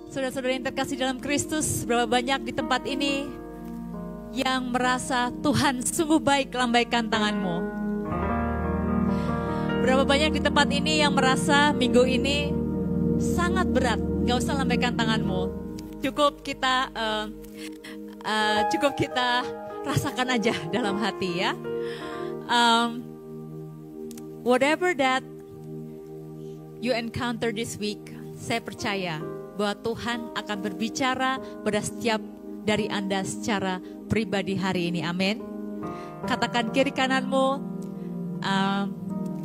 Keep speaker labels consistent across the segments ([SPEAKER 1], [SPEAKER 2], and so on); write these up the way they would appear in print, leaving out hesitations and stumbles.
[SPEAKER 1] Saudara-saudara yang terkasih dalam Kristus, berapa banyak di tempat ini yang merasa Tuhan sungguh baik, lambaikan tanganmu. Berapa banyak di tempat ini yang merasa minggu ini sangat berat, gak usah lambaikan tanganmu. Cukup kita rasakan aja dalam hati ya. Whatever that you encounter this week, saya percaya bahwa Tuhan akan berbicara pada setiap dari Anda secara pribadi hari ini. Amin. Katakan kiri kananmu,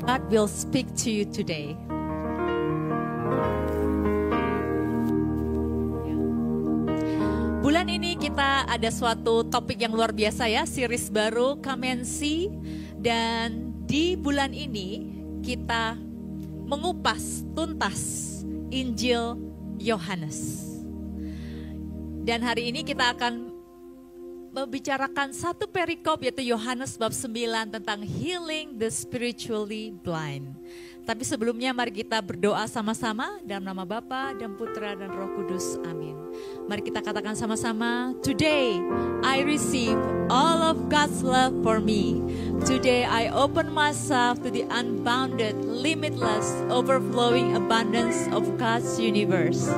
[SPEAKER 1] God will speak to you today. Bulan ini kita ada suatu topik yang luar biasa ya, series baru Come and See. Dan di bulan ini kita mengupas tuntas Injil Yohanes. Dan hari ini kita akan membicarakan satu perikop, yaitu Yohanes bab 9 tentang healing the spiritually blind. Tapi sebelumnya mari kita berdoa sama-sama dalam nama Bapa dan Putra dan Roh Kudus. Amin. Mari kita katakan sama-sama, Today I receive all of God's love for me. Today I open myself to the unbounded, limitless, overflowing abundance of God's universe.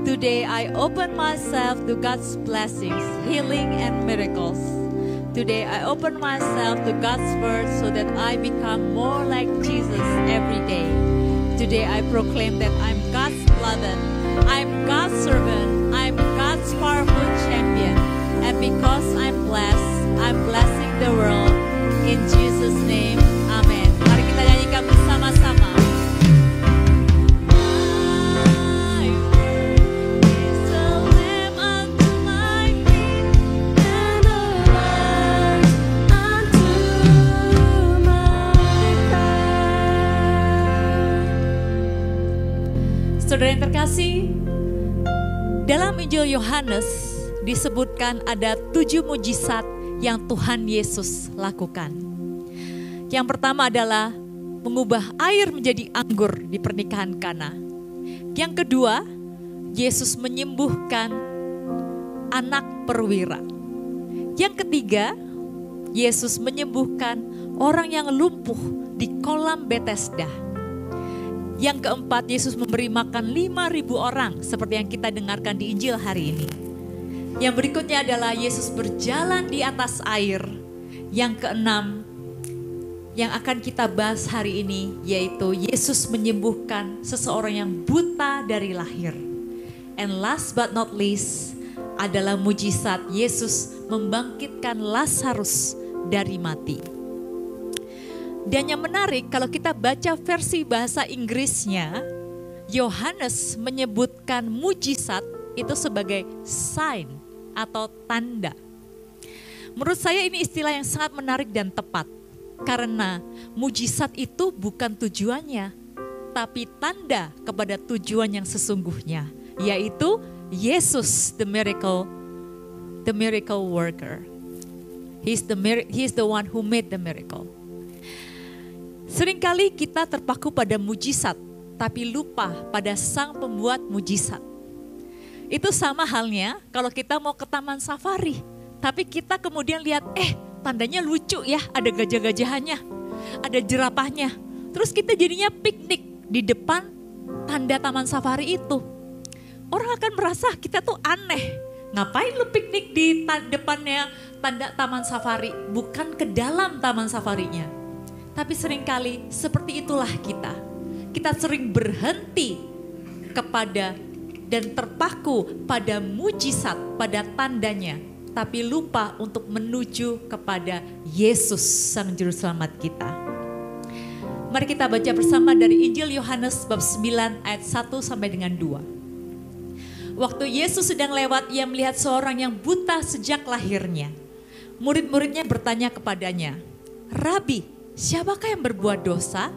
[SPEAKER 1] Today I open myself to God's blessings, healing and miracles. Today I open myself to God's word so that I become more like Jesus every day. Today I proclaim that I'm God's beloved, I'm God's servant, I'm God's powerful champion. And because I'm blessed, I'm blessing the world. In Jesus' name, amen. Mari kita nyanyikan bersama-sama. Saudara yang terkasih, dalam Injil Yohanes disebutkan ada 7 mujizat yang Tuhan Yesus lakukan. Yang pertama adalah mengubah air menjadi anggur di pernikahan Kana. Yang kedua, Yesus menyembuhkan anak perwira. Yang ketiga, Yesus menyembuhkan orang yang lumpuh di kolam Bethesda. Yang keempat, Yesus memberi makan 5.000 orang seperti yang kita dengarkan di Injil hari ini. Yang berikutnya adalah Yesus berjalan di atas air. Yang keenam, yang akan kita bahas hari ini, yaitu Yesus menyembuhkan seseorang yang buta dari lahir. And last but not least adalah mujizat Yesus membangkitkan Lazarus dari mati. Dan yang menarik, kalau kita baca versi bahasa Inggrisnya, Yohanes menyebutkan mujizat itu sebagai sign atau tanda. Menurut saya ini istilah yang sangat menarik dan tepat. Karena mujizat itu bukan tujuannya, tapi tanda kepada tujuan yang sesungguhnya, yaitu Yesus the miracle worker. He's the one who made the miracle. Seringkali kita terpaku pada mujizat, tapi lupa pada sang pembuat mujizat. Itu sama halnya kalau kita mau ke taman safari, tapi kita kemudian lihat, tandanya lucu ya, ada gajah-gajahannya, ada jerapahnya. Terus kita jadinya piknik di depan tanda taman safari itu. Orang akan merasa kita tuh aneh. Ngapain lu piknik di depannya tanda taman safari, bukan ke dalam taman safarinya. Tapi seringkali seperti itulah kita. Kita sering berhenti kepada dan terpaku pada mujizat, pada tandanya. Tapi lupa untuk menuju kepada Yesus Sang Juru Selamat kita. Mari kita baca bersama dari Injil Yohanes bab 9 ayat 1 sampai dengan 2. Waktu Yesus sedang lewat, ia melihat seorang yang buta sejak lahirnya. Murid-muridnya bertanya kepadanya, Rabi, siapakah yang berbuat dosa,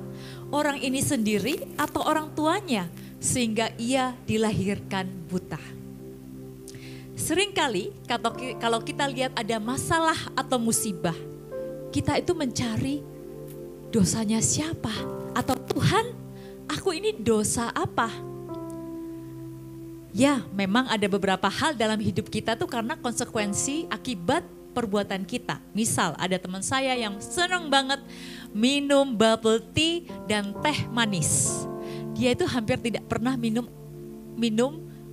[SPEAKER 1] orang ini sendiri atau orang tuanya, sehingga ia dilahirkan buta? Seringkali kalau kita lihat ada masalah atau musibah, kita itu mencari dosanya siapa? Atau Tuhan, aku ini dosa apa? Ya, memang ada beberapa hal dalam hidup kita tuh karena konsekuensi akibat perbuatan kita. Misal ada teman saya yang senang banget minum bubble tea dan teh manis. Dia itu hampir tidak pernah minum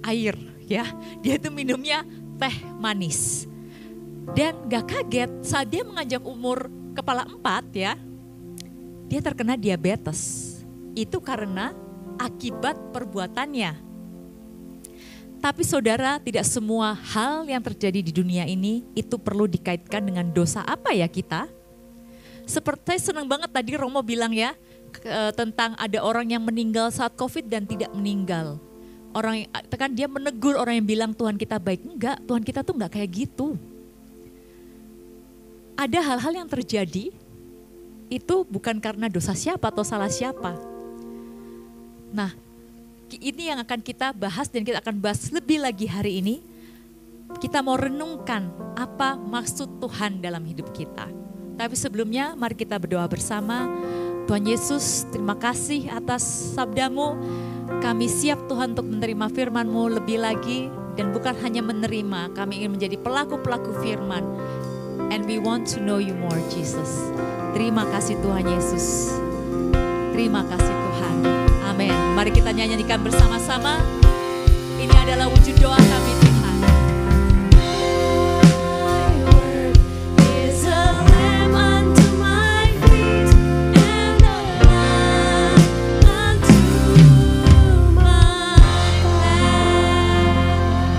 [SPEAKER 1] air ya. Dia itu minumnya teh manis. Dan gak kaget saat dia menganjak umur kepala 4 ya, dia terkena diabetes. Itu karena akibat perbuatannya. Tapi saudara, tidak semua hal yang terjadi di dunia ini itu perlu dikaitkan dengan dosa apa ya kita. Seperti saya senang banget tadi Romo bilang ya, tentang ada orang yang meninggal saat COVID dan tidak meninggal. Kan dia menegur orang yang bilang Tuhan kita baik. Enggak, Tuhan kita tuh enggak kayak gitu. Ada hal-hal yang terjadi, itu bukan karena dosa siapa atau salah siapa. Nah, ini yang akan kita bahas dan kita akan bahas lebih lagi hari ini. Kita mau renungkan apa maksud Tuhan dalam hidup kita. Tapi sebelumnya mari kita berdoa bersama. Tuhan Yesus, terima kasih atas sabda-Mu. Kami siap Tuhan untuk menerima firman-Mu lebih lagi. Dan bukan hanya menerima, kami ingin menjadi pelaku-pelaku firman. And we want to know you more, Jesus. Terima kasih Tuhan Yesus. Terima kasih Tuhan. Amin. Mari kita nyanyikan bersama-sama. Ini adalah wujud doa kami Tuhan.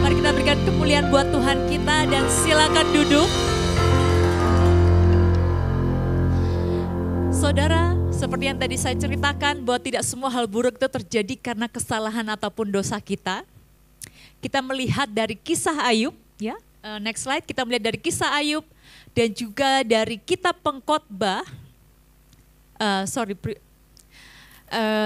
[SPEAKER 1] Mari kita berikan kemuliaan buat Tuhan kita dan silakan duduk. Saudara, seperti yang tadi saya ceritakan bahwa tidak semua hal buruk itu terjadi karena kesalahan ataupun dosa kita. Kita melihat dari kisah Ayub, ya. Next slide, kita melihat dari kisah Ayub dan juga dari kitab Pengkhotbah.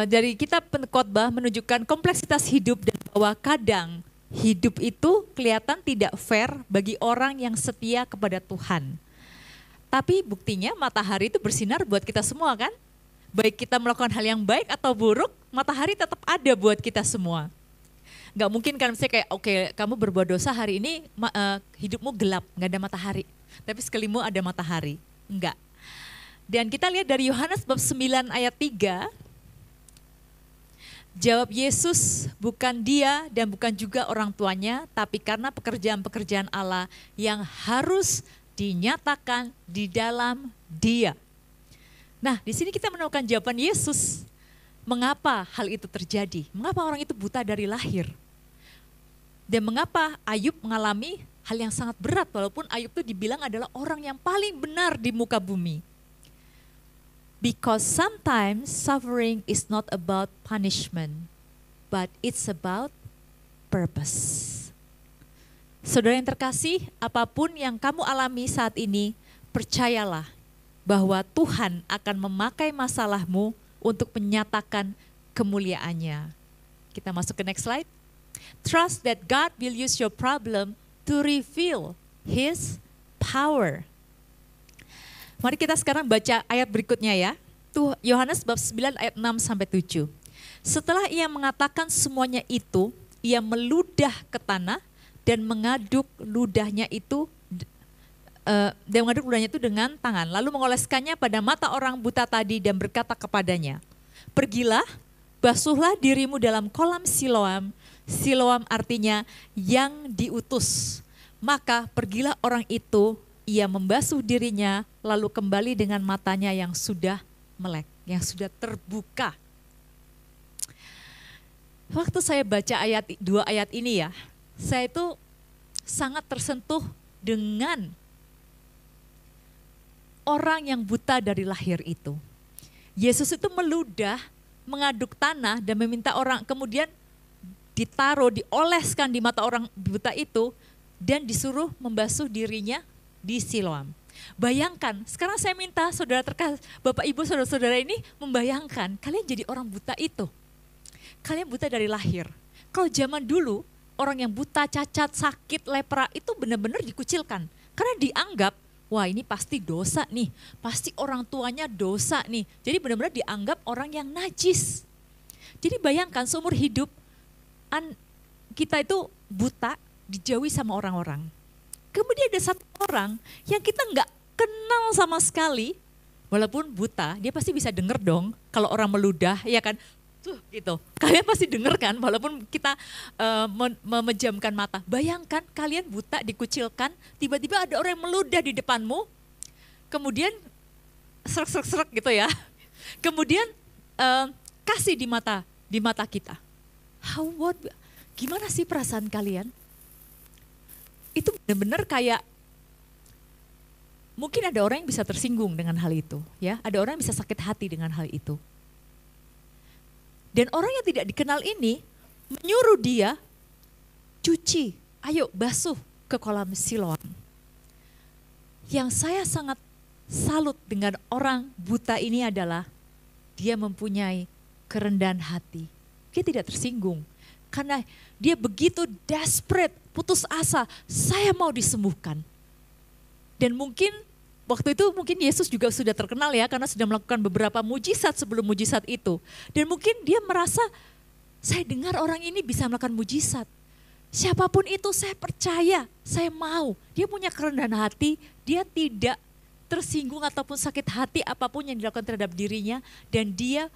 [SPEAKER 1] Dari kitab Pengkhotbah menunjukkan kompleksitas hidup dan bahwa kadang hidup itu kelihatan tidak fair bagi orang yang setia kepada Tuhan. Tapi buktinya matahari itu bersinar buat kita semua kan? Baik kita melakukan hal yang baik atau buruk, matahari tetap ada buat kita semua. Gak mungkin kan misalnya kayak oke, kamu berbuat dosa hari ini hidupmu gelap, gak ada matahari. Tapi sekelimu ada matahari, enggak. Dan kita lihat dari Yohanes bab 9 ayat 3, jawab Yesus, bukan dia dan bukan juga orang tuanya, tapi karena pekerjaan-pekerjaan Allah yang harus dinyatakan di dalam dia. Nah, di sini kita menemukan jawaban Yesus. Mengapa hal itu terjadi? Mengapa orang itu buta dari lahir? Dan mengapa Ayub mengalami hal yang sangat berat walaupun Ayub itu dibilang adalah orang yang paling benar di muka bumi. Because sometimes suffering is not about punishment, but it's about purpose. Saudara yang terkasih, apapun yang kamu alami saat ini, percayalah bahwa Tuhan akan memakai masalahmu untuk menyatakan kemuliaannya. Kita masuk ke next slide. Trust that God will use your problem to reveal His power. Mari kita sekarang baca ayat berikutnya ya. Tuh Yohanes bab 9 ayat 6 sampai 7. Setelah ia mengatakan semuanya itu, ia meludah ke tanah dan mengaduk ludahnya itu dengan tangan, lalu mengoleskannya pada mata orang buta tadi dan berkata kepadanya, pergilah, basuhlah dirimu dalam kolam Siloam. Siloam artinya yang diutus. Maka pergilah orang itu, ia membasuh dirinya, lalu kembali dengan matanya yang sudah melek, yang sudah terbuka. Waktu saya baca dua ayat ini ya, saya itu sangat tersentuh dengan orang yang buta dari lahir itu. Yesus itu meludah, mengaduk tanah dan meminta orang, kemudian dioleskan di mata orang buta itu dan disuruh membasuh dirinya di Siloam. Bayangkan, sekarang saya minta saudara terkasih, Bapak Ibu saudara-saudara ini membayangkan kalian jadi orang buta itu. Kalian buta dari lahir. Kalau zaman dulu, orang yang buta, cacat, sakit, lepra itu benar-benar dikucilkan. Karena dianggap, wah ini pasti dosa nih, pasti orang tuanya dosa nih. Jadi benar-benar dianggap orang yang najis. Jadi bayangkan seumur hidup, kita itu buta, dijauhi sama orang-orang. Kemudian ada satu orang yang kita nggak kenal sama sekali, walaupun buta, dia pasti bisa denger dong kalau orang meludah, ya kan? Tuh gitu. Kalian pasti denger kan, walaupun kita memejamkan mata. Bayangkan kalian buta, dikucilkan, tiba-tiba ada orang yang meludah di depanmu, kemudian serak gitu ya. Kemudian kasih di mata kita. Gimana sih perasaan kalian? Itu benar-benar kayak, mungkin ada orang yang bisa tersinggung dengan hal itu, ya. Ada orang yang bisa sakit hati dengan hal itu. Dan orang yang tidak dikenal ini menyuruh dia cuci, ayo basuh ke kolam Siloam. Yang saya sangat salut dengan orang buta ini adalah dia mempunyai kerendahan hati. Dia tidak tersinggung karena dia begitu desperate, putus asa, saya mau disembuhkan. Dan mungkin waktu itu mungkin Yesus juga sudah terkenal ya karena sudah melakukan beberapa mujizat sebelum mujizat itu. Dan mungkin dia merasa, saya dengar orang ini bisa melakukan mujizat. Siapapun itu saya percaya, saya mau. Dia punya kerendahan hati, dia tidak tersinggung ataupun sakit hati apapun yang dilakukan terhadap dirinya. Dan dia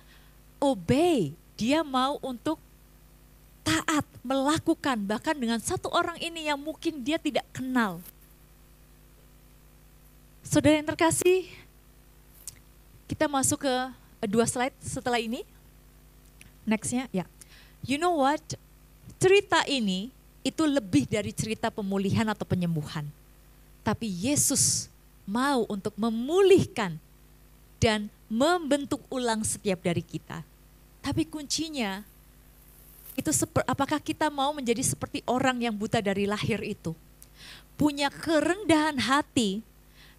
[SPEAKER 1] obey, dia mau untuk taat, melakukan bahkan dengan satu orang ini yang mungkin dia tidak kenal. Saudara yang terkasih, kita masuk ke 2 slide setelah ini. Nextnya, ya. You know what? Cerita ini itu lebih dari cerita pemulihan atau penyembuhan. Tapi Yesus mau untuk memulihkan dan membentuk ulang setiap dari kita. Tapi kuncinya, itu apakah kita mau menjadi seperti orang yang buta dari lahir itu? Punya kerendahan hati,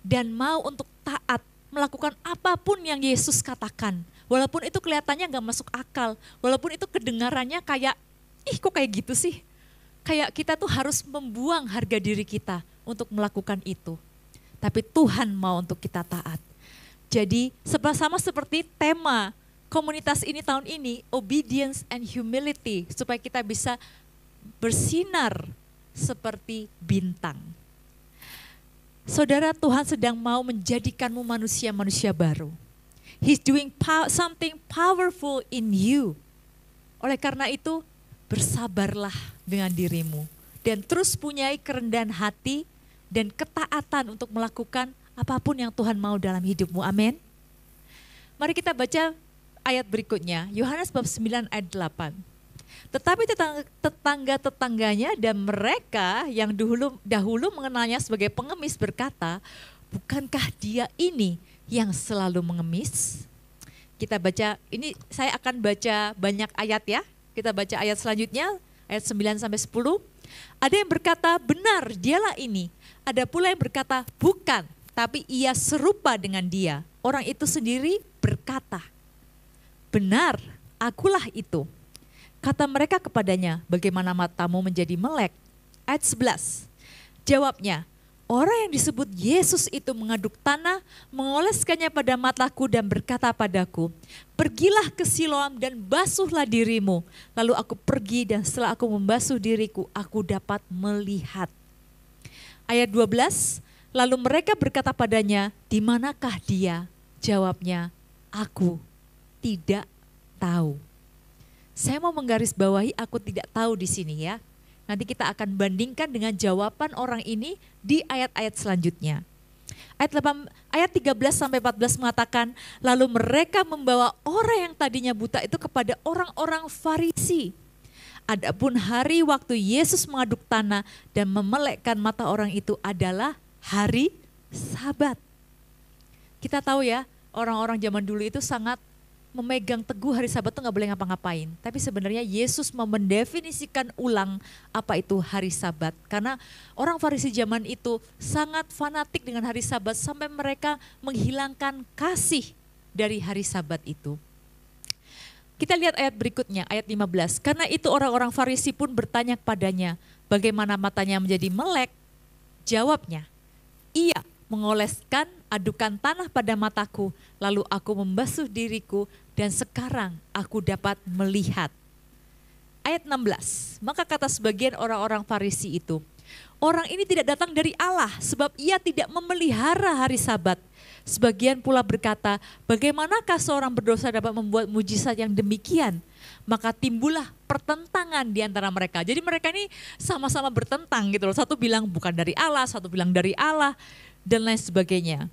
[SPEAKER 1] dan mau untuk taat, melakukan apapun yang Yesus katakan. Walaupun itu kelihatannya gak masuk akal, walaupun itu kedengarannya kayak, kok kayak gitu sih? Kayak kita tuh harus membuang harga diri kita untuk melakukan itu. Tapi Tuhan mau untuk kita taat. Jadi sama seperti tema komunitas ini tahun ini, obedience and humility, supaya kita bisa bersinar seperti bintang. Saudara, Tuhan sedang mau menjadikanmu manusia-manusia baru. He's doing something powerful in you. Oleh karena itu, bersabarlah dengan dirimu. Dan terus punyai kerendahan hati dan ketaatan untuk melakukan apapun yang Tuhan mau dalam hidupmu. Amin. Mari kita baca ayat berikutnya, Yohanes bab 9 ayat 8. Tetapi tetangga-tetangganya dan mereka yang dahulu mengenalnya sebagai pengemis berkata, bukankah dia ini yang selalu mengemis? Kita baca, ini saya akan baca banyak ayat ya. Kita baca ayat selanjutnya, ayat 9 sampai 10. Ada yang berkata, benar dialah ini. Ada pula yang berkata, bukan, tapi ia serupa dengan dia. Orang itu sendiri berkata, benar, akulah itu. Kata mereka kepadanya, bagaimana matamu menjadi melek? Ayat 11, jawabnya, orang yang disebut Yesus itu mengaduk tanah, mengoleskannya pada mataku dan berkata padaku, pergilah ke Siloam dan basuhlah dirimu. Lalu aku pergi dan setelah aku membasuh diriku, aku dapat melihat. Ayat 12, lalu mereka berkata padanya, di manakah dia? Jawabnya, aku tidak tahu. Saya mau menggarisbawahi aku tidak tahu di sini ya. Nanti kita akan bandingkan dengan jawaban orang ini di ayat-ayat selanjutnya. Ayat 13 sampai 14 mengatakan, lalu mereka membawa orang yang tadinya buta itu kepada orang-orang Farisi. Adapun hari waktu Yesus mengaduk tanah dan memelekkan mata orang itu adalah hari Sabat. Kita tahu ya, orang-orang zaman dulu itu sangat memegang teguh hari Sabat itu gak boleh ngapa-ngapain. Tapi sebenarnya Yesus mau mendefinisikan ulang apa itu hari Sabat. Karena orang Farisi zaman itu sangat fanatik dengan hari Sabat sampai mereka menghilangkan kasih dari hari Sabat itu. Kita lihat ayat berikutnya, ayat 15. Karena itu orang-orang Farisi pun bertanya kepadanya, bagaimana matanya menjadi melek? Jawabnya, ia mengoleskan adukan tanah pada mataku, lalu aku membasuh diriku dan sekarang aku dapat melihat. Ayat 16, maka kata sebagian orang-orang Farisi itu, orang ini tidak datang dari Allah sebab ia tidak memelihara hari Sabat. Sebagian pula berkata, bagaimanakah seorang berdosa dapat membuat mujizat yang demikian? Maka timbullah pertentangan di antara mereka. Jadi mereka ini sama-sama bertentang gitu loh. Satu bilang bukan dari Allah, satu bilang dari Allah, dan lain sebagainya.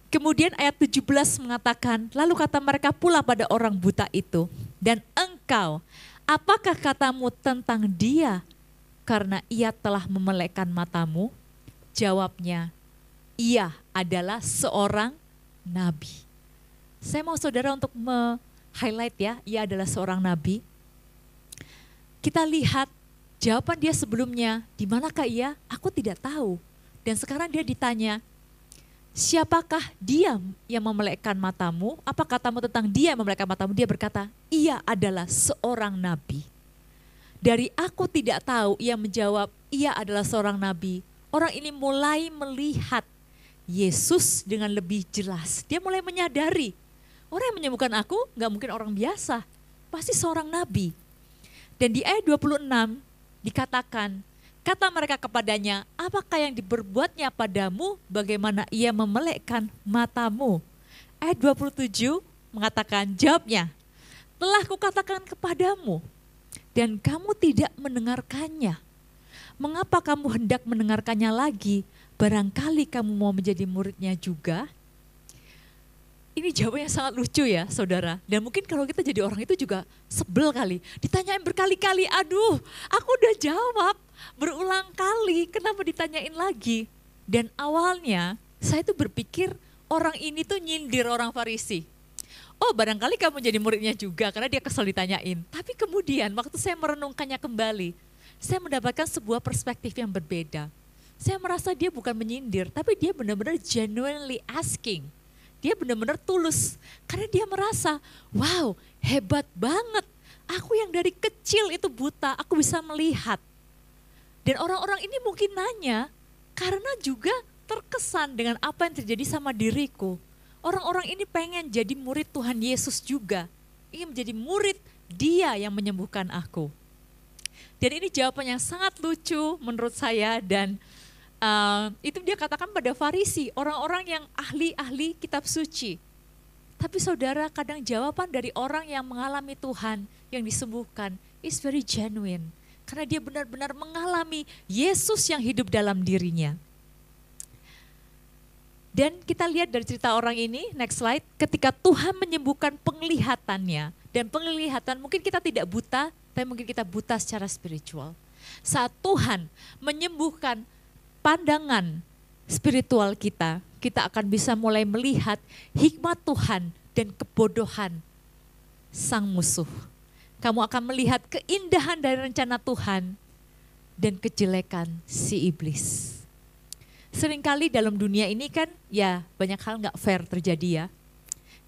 [SPEAKER 1] Kemudian ayat 17 mengatakan, lalu kata mereka pula pada orang buta itu, dan engkau, apakah katamu tentang dia karena ia telah memelekkan matamu? Jawabnya, ia adalah seorang nabi. Saya mau saudara untuk highlight ya, ia adalah seorang nabi. Kita lihat jawaban dia sebelumnya, di manakah ia? Aku tidak tahu. Dan sekarang dia ditanya, siapakah dia yang memelekkan matamu? Apa katamu tentang dia yang memelekkan matamu? Dia berkata, ia adalah seorang nabi. Dari aku tidak tahu, ia menjawab, ia adalah seorang nabi. Orang ini mulai melihat Yesus dengan lebih jelas. Dia mulai menyadari, orang yang menyembuhkan aku gak mungkin orang biasa, pasti seorang nabi. Dan di ayat 26 dikatakan, kata mereka kepadanya, apakah yang diperbuatnya padamu, bagaimana ia memelekkan matamu? Ayat 27 mengatakan, jawabnya, telah kukatakan kepadamu, dan kamu tidak mendengarkannya. Mengapa kamu hendak mendengarkannya lagi? Barangkali kamu mau menjadi muridnya juga. Ini jawabannya sangat lucu ya saudara. Dan mungkin kalau kita jadi orang itu juga sebel kali. Ditanyain berkali-kali, aduh aku udah jawab berulang kali, kenapa ditanyain lagi? Dan awalnya saya tuh berpikir orang ini tuh nyindir orang Farisi. Oh barangkali kamu jadi muridnya juga karena dia kesel ditanyain. Tapi kemudian waktu saya merenungkannya kembali, saya mendapatkan sebuah perspektif yang berbeda. Saya merasa dia bukan menyindir, tapi dia benar-benar genuinely asking. Dia benar-benar tulus, karena dia merasa, wow hebat banget. Aku yang dari kecil itu buta, aku bisa melihat. Dan orang-orang ini mungkin nanya, karena juga terkesan dengan apa yang terjadi sama diriku. Orang-orang ini pengen jadi murid Tuhan Yesus juga. Ingin menjadi murid dia yang menyembuhkan aku. Dan ini jawaban yang sangat lucu menurut saya dan itu dia katakan pada Farisi, orang-orang yang ahli-ahli kitab suci. Tapi saudara, kadang jawaban dari orang yang mengalami Tuhan, yang disembuhkan, is very genuine. Karena dia benar-benar mengalami Yesus yang hidup dalam dirinya. Dan kita lihat dari cerita orang ini, next slide, ketika Tuhan menyembuhkan penglihatannya. Dan penglihatan mungkin kita tidak buta, tapi mungkin kita buta secara spiritual. Saat Tuhan menyembuhkan pandangan spiritual kita, kita akan bisa mulai melihat hikmat Tuhan dan kebodohan sang musuh. Kamu akan melihat keindahan dari rencana Tuhan dan kejelekan si iblis. Seringkali dalam dunia ini kan ya banyak hal gak fair terjadi ya.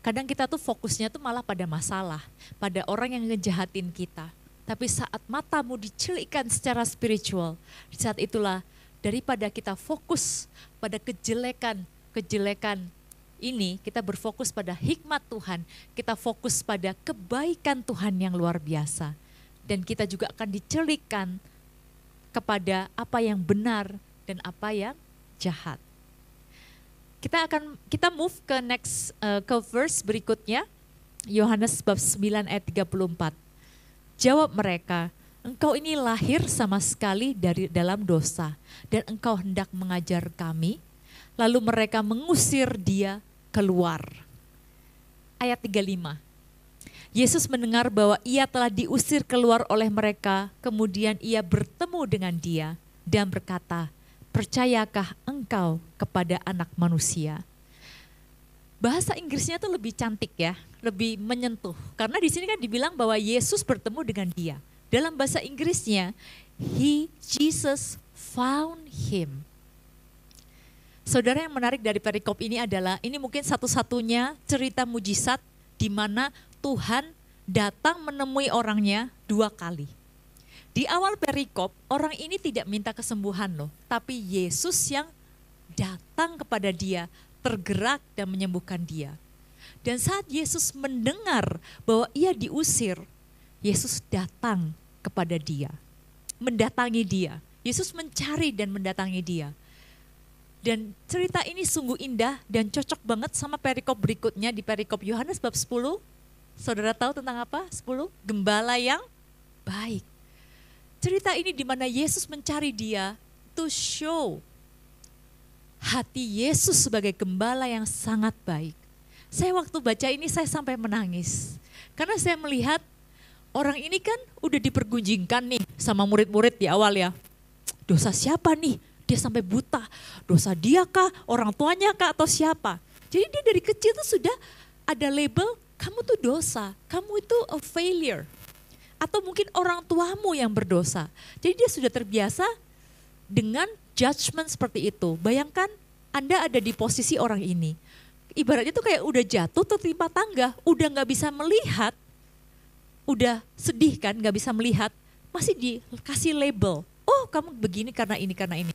[SPEAKER 1] Kadang kita tuh fokusnya tuh malah pada masalah, pada orang yang ngejahatin kita. Tapi saat matamu dicelikkan secara spiritual, di saat itulah daripada kita fokus pada kejelekan ini, kita berfokus pada hikmat Tuhan, kita fokus pada kebaikan Tuhan yang luar biasa. Dan kita juga akan dicelikkan kepada apa yang benar dan apa yang jahat. Kita move ke next ke verse berikutnya, Yohanes bab 9 ayat 34. Jawab mereka, engkau ini lahir sama sekali dari dalam dosa dan engkau hendak mengajar kami. Lalu mereka mengusir dia keluar. Ayat 35. Yesus mendengar bahwa ia telah diusir keluar oleh mereka, kemudian ia bertemu dengan dia dan berkata, percayakah engkau kepada Anak Manusia? Bahasa Inggrisnya tuh lebih cantik ya, lebih menyentuh. Karena di sini kan dibilang bahwa Yesus bertemu dengan dia. Dalam bahasa Inggrisnya, Jesus found him. Saudara, yang menarik dari perikop ini adalah, ini mungkin satu-satunya cerita mujizat di mana Tuhan datang menemui orangnya 2 kali. Di awal perikop, orang ini tidak minta kesembuhan loh, tapi Yesus yang datang kepada dia, tergerak dan menyembuhkan dia. Dan saat Yesus mendengar bahwa ia diusir, Yesus datang kepada dia, mendatangi dia. Yesus mencari dan mendatangi dia. Dan cerita ini sungguh indah dan cocok banget sama perikop berikutnya di perikop Yohanes bab 10. Saudara tahu tentang apa? 10, gembala yang baik. Cerita ini di mana Yesus mencari dia to show hati Yesus sebagai gembala yang sangat baik. Saya waktu baca ini saya sampai menangis. Karena saya melihat orang ini kan udah dipergunjingkan nih sama murid-murid di awal ya. Dosa siapa nih? Dia sampai buta. Dosa dia kah? Orang tuanya kah? Atau siapa? Jadi dia dari kecil tuh sudah ada label, kamu tuh dosa. Kamu itu a failure. Atau mungkin orang tuamu yang berdosa. Jadi dia sudah terbiasa dengan judgment seperti itu. Bayangkan Anda ada di posisi orang ini. Ibaratnya tuh kayak udah jatuh tertimpa tangga. Udah gak bisa melihat. Udah sedih kan gak bisa melihat. Masih dikasih label. Oh kamu begini karena ini, karena ini.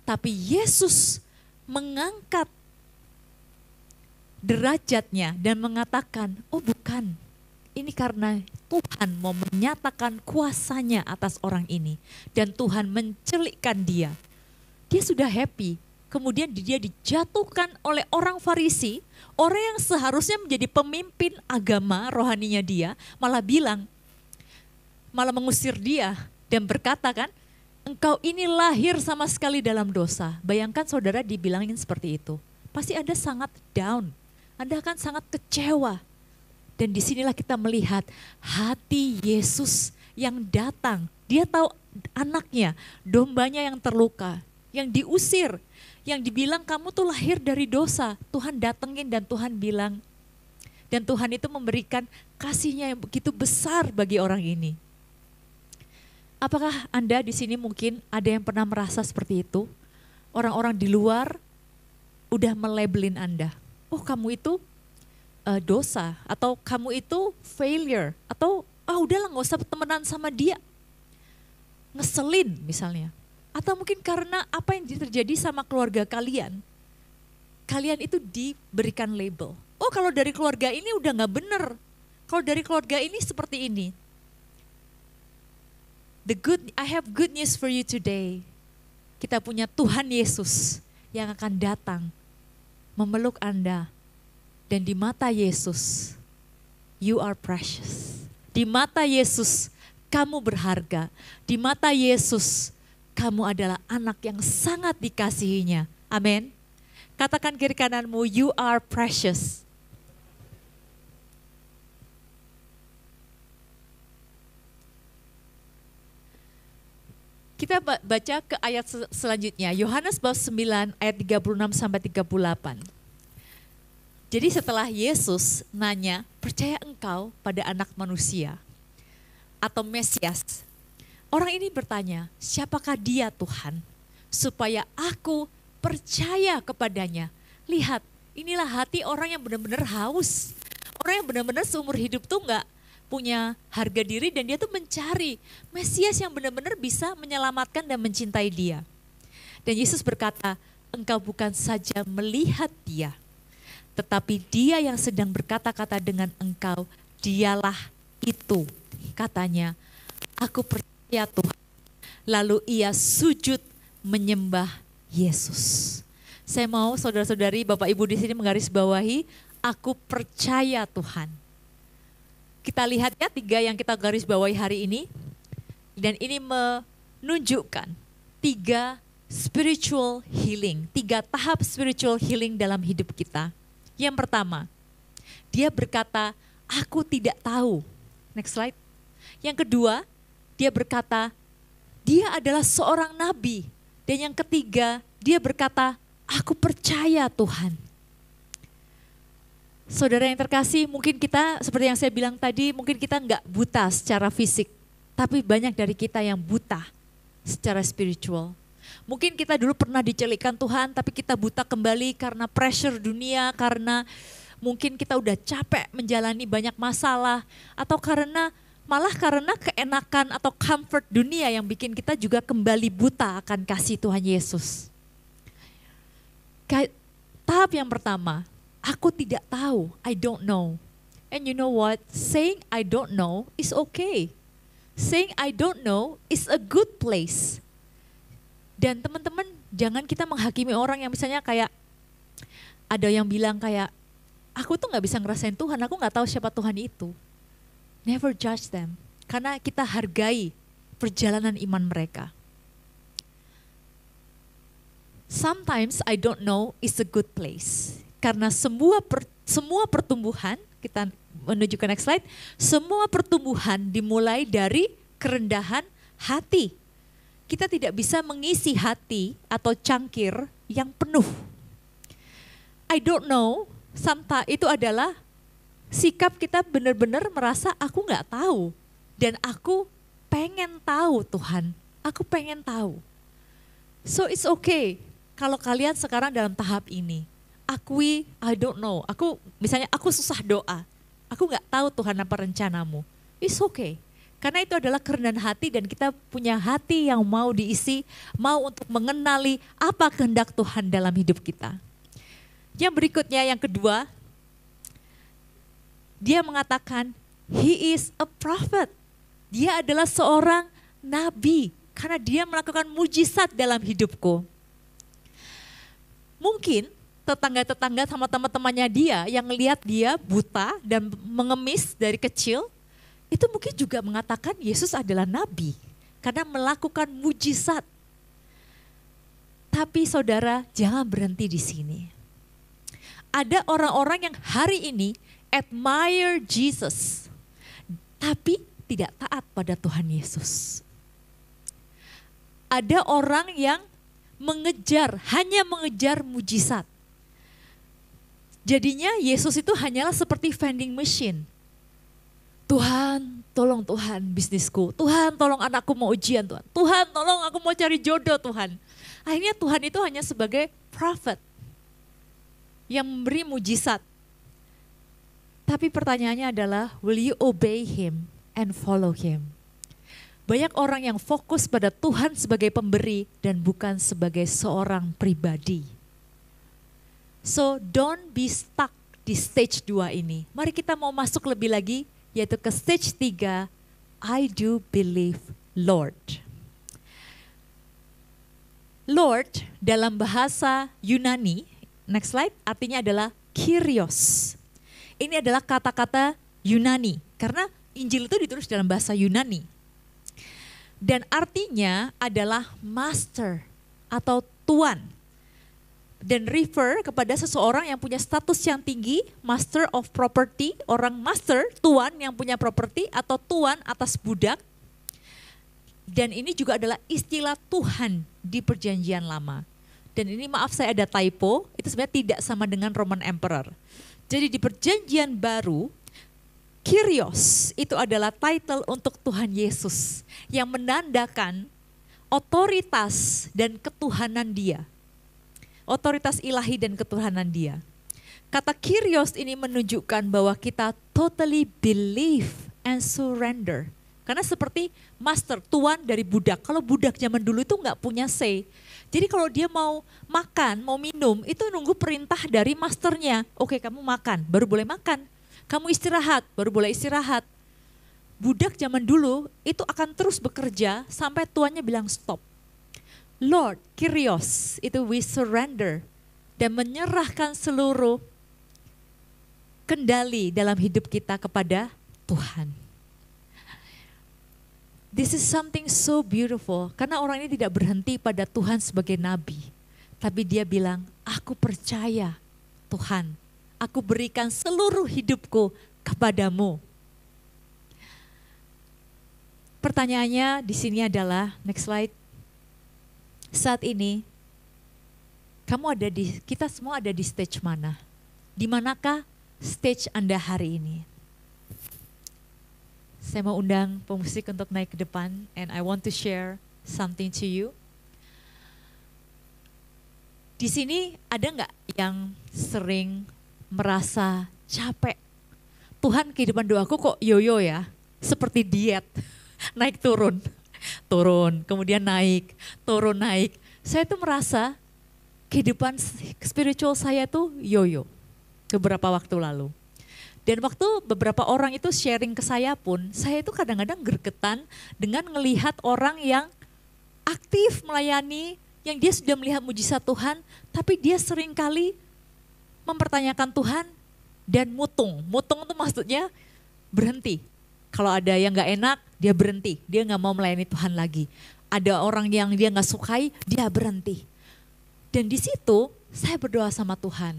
[SPEAKER 1] Tapi Yesus mengangkat derajatnya dan mengatakan, oh bukan. Ini karena Tuhan mau menyatakan kuasanya atas orang ini. Dan Tuhan mencelikkan dia. Dia sudah happy. Kemudian dia dijatuhkan oleh orang Farisi. Orang yang seharusnya menjadi pemimpin agama rohaninya dia. Malah mengusir dia. Dan berkata kan, engkau ini lahir sama sekali dalam dosa. Bayangkan saudara dibilangin seperti itu. Pasti Anda sangat down. Anda akan sangat kecewa. Dan disinilah kita melihat hati Yesus yang datang. Dia tahu anaknya, dombanya yang terluka, yang diusir, yang dibilang kamu tuh lahir dari dosa. Tuhan datengin dan Tuhan bilang, dan Tuhan itu memberikan kasihnya yang begitu besar bagi orang ini. Apakah Anda di sini mungkin ada yang pernah merasa seperti itu? Orang-orang di luar udah melabelin Anda. Oh kamu itu dosa, atau kamu itu failure, atau udahlah gak usah temenan sama dia. Ngeselin misalnya. Atau mungkin karena apa yang terjadi sama keluarga kalian. Kalian itu diberikan label. Oh kalau dari keluarga ini udah gak bener. Kalau dari keluarga ini seperti ini. I have good news for you today. Kita punya Tuhan Yesus yang akan datang memeluk Anda. Dan di mata Yesus, you are precious. Di mata Yesus, kamu berharga. Di mata Yesus, kamu adalah anak yang sangat dikasihinya. Amin. Katakan kiri kananmu, you are precious. Kita baca ke ayat selanjutnya, Yohanes bab 9 ayat 36 sampai 38. Jadi setelah Yesus nanya, percaya engkau pada anak manusia atau Mesias? Orang ini bertanya, siapakah dia Tuhan? Supaya aku percaya kepadanya. Lihat, inilah hati orang yang benar-benar haus. Orang yang benar-benar seumur hidup tuh gak punya harga diri dan dia tuh mencari Mesias yang benar-benar bisa menyelamatkan dan mencintai dia. Dan Yesus berkata, engkau bukan saja melihat dia, tetapi dia yang sedang berkata-kata dengan engkau, dialah itu. Katanya, aku percaya Tuhan. Lalu ia sujud menyembah Yesus. Saya mau saudara-saudari, Bapak Ibu di sini menggarisbawahi, aku percaya Tuhan. Kita lihat ya 3 yang kita garis bawahi hari ini. Dan ini menunjukkan 3 spiritual healing. 3 tahap spiritual healing dalam hidup kita. Yang pertama, dia berkata, aku tidak tahu. Next slide. Yang kedua, dia berkata, dia adalah seorang nabi. Dan yang ketiga, dia berkata, aku percaya Tuhan. Saudara yang terkasih, mungkin kita seperti yang saya bilang tadi, mungkin kita enggak buta secara fisik, tapi banyak dari kita yang buta secara spiritual. Mungkin kita dulu pernah dicelikkan Tuhan, tapi kita buta kembali karena pressure dunia, karena mungkin kita udah capek menjalani banyak masalah, atau malah karena keenakan atau comfort dunia yang bikin kita juga kembali buta akan kasih Tuhan Yesus. Tahap yang pertama, aku tidak tahu, I don't know. And you know what? Saying I don't know is okay. saying I don't know is a good place. Dan teman-teman, jangan kita menghakimi orang yang misalnya kayak, ada yang bilang kayak, aku tuh gak bisa ngerasain Tuhan, aku gak tahu siapa Tuhan itu. Never judge them, karena kita hargai perjalanan iman mereka. Sometimes I don't know is a good place. Karena semua pertumbuhan, kita menuju ke next slide, semua pertumbuhan dimulai dari kerendahan hati. Kita tidak bisa mengisi hati atau cangkir yang penuh. I don't know, itu adalah sikap kita benar-benar merasa aku gak tahu. Dan aku pengen tahu Tuhan, aku pengen tahu. So it's okay. Kalau kalian sekarang dalam tahap ini, akui I don't know, aku susah doa, aku gak tahu Tuhan apa rencanamu, it's okay. Karena itu adalah kerendahan hati dan kita punya hati yang mau diisi, mau untuk mengenali apa kehendak Tuhan dalam hidup kita. Yang berikutnya, yang kedua, dia mengatakan, he is a prophet. Dia adalah seorang nabi, karena dia melakukan mujizat dalam hidupku. Mungkin tetangga-tetangga sama teman-temannya dia yang melihat dia buta dan mengemis dari kecil, itu mungkin juga mengatakan Yesus adalah nabi karena melakukan mujizat. Tapi saudara, jangan berhenti di sini. Ada orang-orang yang hari ini admire Jesus, tapi tidak taat pada Tuhan Yesus. Ada orang yang hanya mengejar mujizat. Jadinya Yesus itu hanyalah seperti vending machine. Tuhan, tolong Tuhan bisnisku. Tuhan, tolong anakku mau ujian Tuhan. Tuhan, tolong aku mau cari jodoh Tuhan. Akhirnya Tuhan itu hanya sebagai prophet yang memberi mujizat. Tapi pertanyaannya adalah, will you obey him and follow him? Banyak orang yang fokus pada Tuhan sebagai pemberi dan bukan sebagai seorang pribadi. So don't be stuck di stage 2 ini. Mari kita mau masuk lebih lagi, yaitu ke stage 3, I do believe Lord. Lord dalam bahasa Yunani, next slide, artinya adalah Kyrios. Ini adalah kata-kata Yunani, karena Injil itu ditulis dalam bahasa Yunani. Dan artinya adalah master atau tuan. Dan refer kepada seseorang yang punya status yang tinggi, master of property, orang master, tuan yang punya property atau tuan atas budak. Dan ini juga adalah istilah Tuhan di perjanjian lama. Dan ini maaf saya ada typo, itu sebenarnya tidak sama dengan Roman Emperor. Jadi di perjanjian baru, Kyrios itu adalah title untuk Tuhan Yesus yang menandakan otoritas dan ketuhanan dia. Otoritas ilahi dan ketuhanan dia. Kata Kyrios ini menunjukkan bahwa kita totally believe and surrender. Karena seperti master, tuan dari budak. Kalau budak zaman dulu itu nggak punya say. Jadi kalau dia mau makan, mau minum, itu nunggu perintah dari masternya. Oke, kamu makan, baru boleh makan. Kamu istirahat, baru boleh istirahat. Budak zaman dulu itu akan terus bekerja sampai tuannya bilang stop. Lord, Kyrios, itu we surrender. Dan menyerahkan seluruh kendali dalam hidup kita kepada Tuhan. This is something so beautiful. Karena orang ini tidak berhenti pada Tuhan sebagai nabi. Tapi dia bilang, aku percaya Tuhan. Aku berikan seluruh hidupku kepadamu. Pertanyaannya di sini adalah, next slide. Saat ini, kita semua ada di stage mana? Di manakah stage Anda hari ini? Saya mau undang pemusik untuk naik ke depan, and I want to share something to you. Di sini ada nggak yang sering merasa capek? Tuhan, kehidupan doaku kok yoyo ya, seperti diet, naik turun, turun, kemudian naik, turun naik. Saya tuh merasa kehidupan spiritual saya tuh yoyo beberapa waktu lalu. Dan waktu beberapa orang itu sharing ke saya pun, saya itu kadang-kadang gergetan dengan melihat orang yang aktif melayani, yang dia sudah melihat mujizat Tuhan, tapi dia seringkali mempertanyakan Tuhan dan mutung. Mutung itu maksudnya berhenti. Kalau ada yang gak enak, dia berhenti. Dia gak mau melayani Tuhan lagi. Ada orang yang dia gak sukai, dia berhenti. Dan di situ saya berdoa sama Tuhan.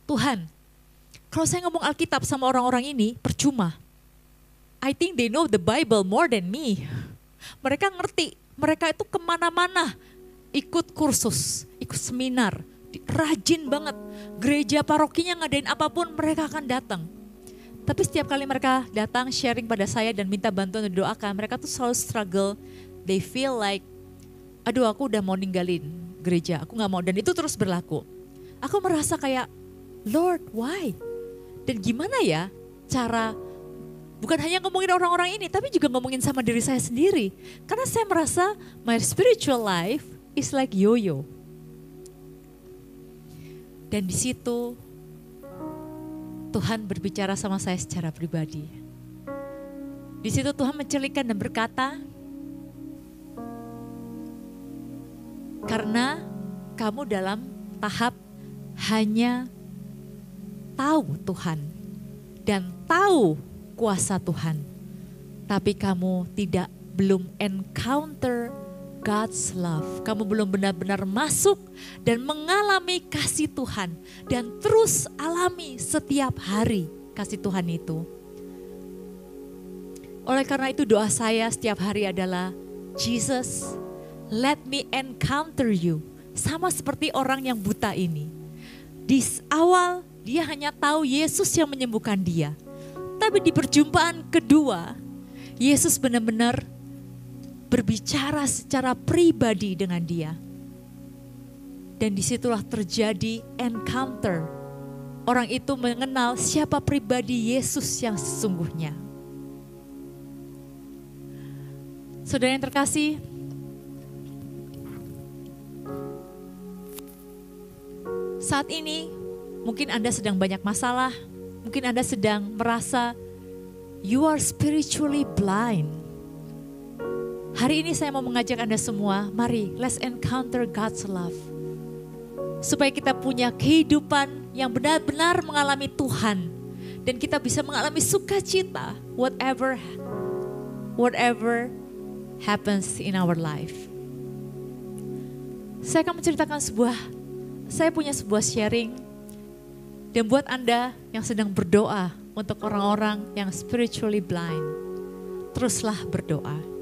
[SPEAKER 1] Tuhan, kalau saya ngomong Alkitab sama orang-orang ini, percuma. I think they know the Bible more than me. Mereka ngerti, mereka itu kemana-mana. Ikut kursus, ikut seminar, rajin banget. Gereja parokinya ngadain apapun, mereka akan datang. Tapi setiap kali mereka datang sharing pada saya dan minta bantuan dan doakan, mereka tuh selalu struggle. They feel like, aduh aku udah mau ninggalin gereja, aku gak mau. Dan itu terus berlaku. Aku merasa kayak, Lord, why? Dan gimana ya cara, bukan hanya ngomongin orang-orang ini, tapi juga ngomongin sama diri saya sendiri. Karena saya merasa my spiritual life is like yo-yo. Dan di situ Tuhan berbicara sama saya secara pribadi. Di situ Tuhan mencelupkan dan berkata, karena kamu dalam tahap hanya tahu Tuhan dan tahu kuasa Tuhan, tapi kamu belum encounter God's love. Kamu belum benar-benar masuk dan mengalami kasih Tuhan dan terus alami setiap hari kasih Tuhan itu. Oleh karena itu doa saya setiap hari adalah, Jesus, let me encounter you. Sama seperti orang yang buta ini. Di awal dia hanya tahu Yesus yang menyembuhkan dia. Tapi di perjumpaan kedua, Yesus benar-benar berbicara secara pribadi dengan dia. Dan disitulah terjadi encounter. Orang itu mengenal siapa pribadi Yesus yang sesungguhnya. Saudara yang terkasih, saat ini mungkin Anda sedang banyak masalah, mungkin Anda sedang merasa you are spiritually blind. Hari ini saya mau mengajak Anda semua, mari let's encounter God's love. Supaya kita punya kehidupan yang benar-benar mengalami Tuhan. Dan kita bisa mengalami sukacita whatever happens in our life. Saya akan menceritakan saya punya sebuah sharing. Dan buat Anda yang sedang berdoa untuk orang-orang yang spiritually blind, teruslah berdoa.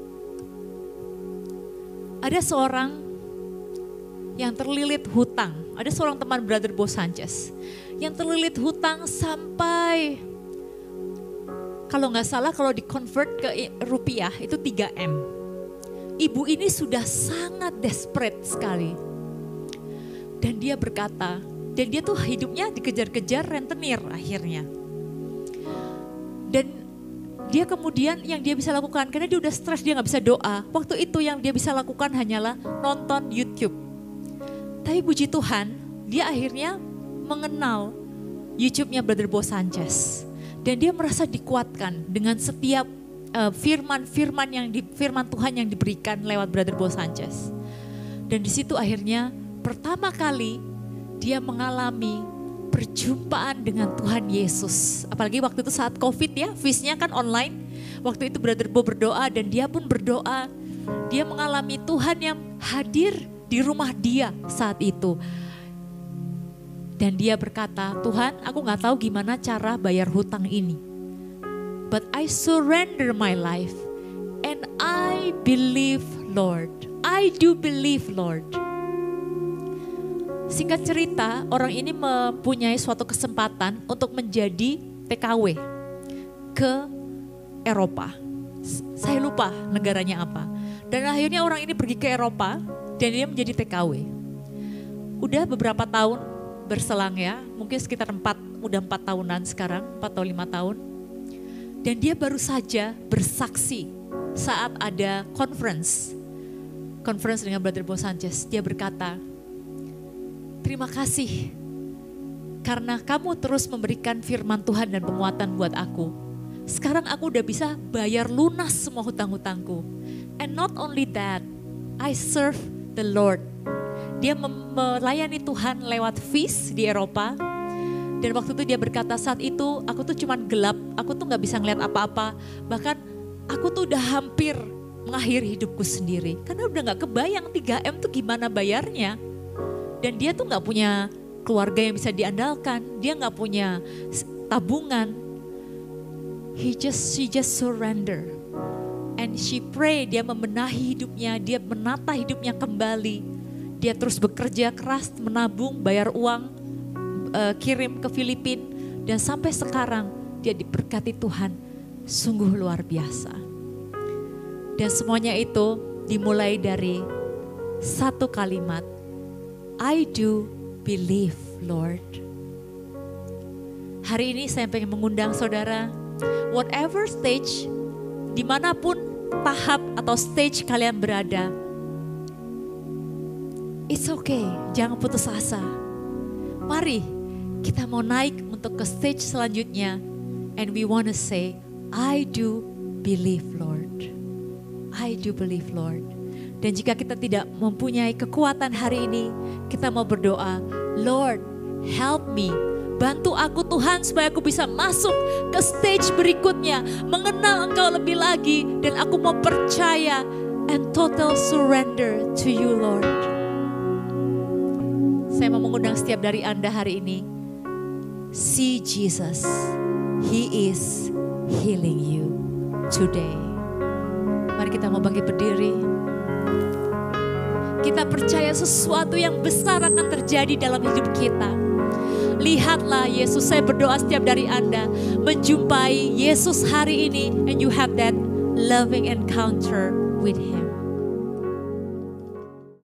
[SPEAKER 1] Ada seorang yang terlilit hutang. Ada seorang teman Brother Bo Sanchez yang terlilit hutang sampai, kalau nggak salah kalau di-convert ke rupiah itu 3M. Ibu ini sudah sangat desperate sekali. Dan dia berkata, dan dia tuh hidupnya dikejar-kejar rentenir akhirnya. Dan dia kemudian yang dia bisa lakukan, karena dia udah stres, dia gak bisa doa. Waktu itu yang dia bisa lakukan hanyalah nonton YouTube. Tapi puji Tuhan, dia akhirnya mengenal YouTube-nya Brother Bo Sanchez. Dan dia merasa dikuatkan dengan setiap firman Tuhan yang diberikan lewat Brother Bo Sanchez. Dan di situ akhirnya pertama kali dia mengalami perjumpaan dengan Tuhan Yesus. Apalagi waktu itu saat COVID ya, feast-nya kan online. Waktu itu Brother Bo berdoa dan dia pun berdoa. Dia mengalami Tuhan yang hadir di rumah dia saat itu. Dan dia berkata, Tuhan aku gak tahu gimana cara bayar hutang ini. But I surrender my life and I believe Lord. I do believe Lord. Singkat cerita, orang ini mempunyai suatu kesempatan untuk menjadi TKW ke Eropa. Saya lupa negaranya apa. Dan akhirnya orang ini pergi ke Eropa dan dia menjadi TKW. Udah beberapa tahun berselang ya, mungkin sekitar 4 tahunan sekarang, 4 atau 5 tahun. Dan dia baru saja bersaksi saat ada conference dengan Brother Bo Sanchez. Dia berkata, terima kasih karena kamu terus memberikan firman Tuhan dan penguatan buat aku. Sekarang aku udah bisa bayar lunas semua hutang-hutangku. And not only that, I serve the Lord. Dia melayani Tuhan lewat feast di Eropa. Dan waktu itu dia berkata, saat itu aku tuh cuman gelap, aku tuh gak bisa ngeliat apa-apa. Bahkan aku tuh udah hampir mengakhiri hidupku sendiri. Karena udah gak kebayang 3M tuh gimana bayarnya. Dan dia tuh gak punya keluarga yang bisa diandalkan. Dia gak punya tabungan. She just surrender. And she pray, dia membenahi hidupnya, dia menata hidupnya kembali. Dia terus bekerja keras, menabung, bayar uang, kirim ke Filipina. Dan sampai sekarang dia diberkati Tuhan, sungguh luar biasa. Dan semuanya itu dimulai dari satu kalimat, I do believe, Lord. Hari ini saya pengen mengundang saudara, whatever stage, dimanapun tahap atau stage kalian berada, it's okay, jangan putus asa. Mari kita mau naik untuk ke stage selanjutnya, and we want to say, I do believe, Lord. I do believe, Lord. Dan jika kita tidak mempunyai kekuatan hari ini, kita mau berdoa, Lord, help me. Bantu aku Tuhan supaya aku bisa masuk ke stage berikutnya, mengenal Engkau lebih lagi, dan aku mau percaya and total surrender to you, Lord. Saya mau mengundang setiap dari Anda hari ini, see Jesus, He is healing you today. Mari kita mau bangkit berdiri. Kita percaya sesuatu yang besar akan terjadi dalam hidup kita. Lihatlah Yesus, saya berdoa setiap dari Anda menjumpai Yesus hari ini, and you have that loving encounter with Him.